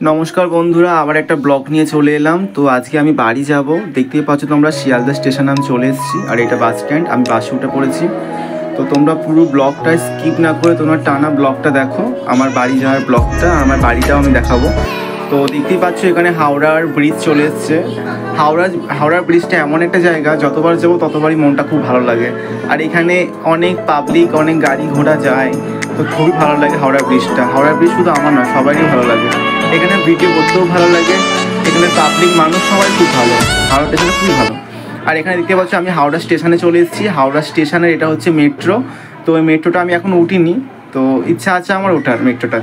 नमस्कार बंधुरा आबार एक ब्लग निये चले एलाम। तो आज के आमी बाड़ी जाबो, देखतेई पाচ্ছো तोमरा शियालदा स्टेशने आमी चले एसेछि और एटा बास स्टैंड। आमी बासे उठे पड़ेछि। तो तोमरा पुरो ब्लगटा स्किप ना करे तोमरा टाना ब्लगटा देखो, आमार बाड़ी जाওয়ার ब्लगटा, आमार बाड़ीटाও आमी देखाबो। तो देखतेই পাচ্ছো এখানে হাওড়ার ব্রিজ চলে এসেছে। হাওড়ার ব্রিজটা এমন একটা জায়গা যতবার যাবো ততবারই মনটা খুব ভালো লাগে। আর এখানে অনেক পাবলিক অনেক গাড়ি ঘোড়া যায়, তো খুবই ভালো লাগে হাওড়ার ব্রিজটা। হাওড়ার ব্রিজ শুধু আমার নয়, সবারই ভালো লাগে। এখানে ভিডিও করতেও ভালো লাগে, এখানে পাবলিক মানুষ সবাই খুব ভালো, হাওড়া স্টেশনে খুবই ভালো। আর এখানে দেখতে পাচ্ছ আমি হাওড়া স্টেশনে চলে এসেছি। হাওড়া স্টেশনের এটা হচ্ছে মেট্রো। তো ওই মেট্রোটা আমি এখন উঠিনি, তো ইচ্ছা আছে আমার ওঠার মেট্রোটা।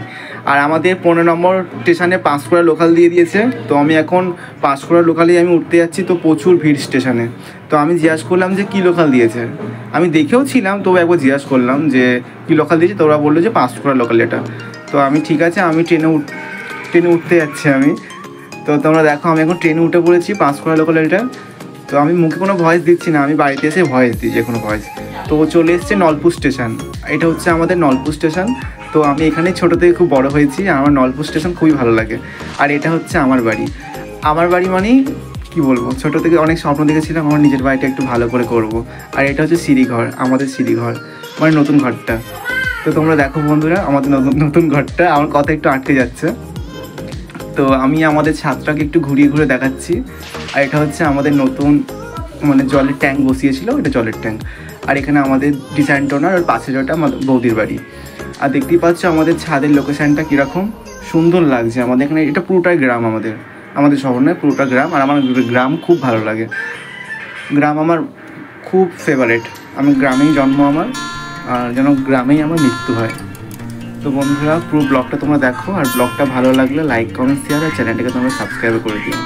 আর আমাদের 15 নম্বর স্টেশনে পাঁশকুড়া লোকাল দিয়ে দিয়েছে। তো আমি এখন পাঁশকুড়া লোকালেই আমি উঠতে যাচ্ছি। তো প্রচুর ভিড় স্টেশনে। তো আমি জিজ্ঞাসা করলাম যে কী লোকাল দিয়েছে, আমি দেখেও ছিলাম তবু একবার জিজ্ঞাসা করলাম যে কী লোকাল দিয়েছে। তো ওরা বললো যে পাঁশকুড়া লোকাল এটা। তো আমি ঠিক আছে, আমি ট্রেনে উঠতে যাচ্ছি আমি। তো তোমরা দেখো আমি এখন ট্রেনে উঠে পড়েছি পাঁশকুড়া লোকাল এটা। তো আমি মুখে কোনো ভয়েস দিচ্ছি না, আমি বাড়িতে এসে ভয়েস দিই যে কোনো ভয়েস। তো চলে এসছে নলপুর স্টেশন, এটা হচ্ছে আমাদের নলপুর স্টেশন। তো আমি এখানে ছোটো থেকে খুব বড় হয়েছি, আমার নলপুর স্টেশন খুবই ভালো লাগে। আর এটা হচ্ছে আমার বাড়ি। আমার বাড়ি মানেই কী বলবো, ছোটো থেকে অনেক স্বপ্ন দেখেছিলাম আমার নিজের বাড়িটা একটু ভালো করে করব। আর এটা হচ্ছে সিঁড়িঘর, আমাদের সিঁড়িঘর মানে নতুন ঘরটা। তো তোমরা দেখো বন্ধুরা আমাদের নতুন ঘরটা, আমার কথা একটু আটকে যাচ্ছে। তো আমি আমাদের ছাদটাকে একটু ঘুরিয়ে ঘুরে দেখাচ্ছি। আর এটা হচ্ছে আমাদের নতুন মানে জলের ট্যাঙ্ক বসিয়েছিল, এটা জলের ট্যাঙ্ক। আর এখানে আমাদের ডিজাইন টোনার আর পাশে যেটা আমাদের বৌদির বাড়ি। আর দেখতেই পাচ্ছ আমাদের ছাদের লোকেশানটা কীরকম সুন্দর লাগছে। আমাদের এখানে এটা পুরোটাই গ্রাম, আমাদের শহর নয়, পুরোটা গ্রাম। আর আমার গ্রাম খুব ভালো লাগে, গ্রাম আমার খুব ফেভারেট। আমি গ্রামেই জন্ম আমার, আর যেন গ্রামেই আমার মৃত্যু হয়। তো বন্ধুরা পুরো ব্লগটা তোমরা দেখো, আর ব্লগটা ভালো লাগলে লাইক কমেন্ট শেয়ার আর চ্যানেলটাকে তোমরা সাবস্ক্রাইব করে দিও।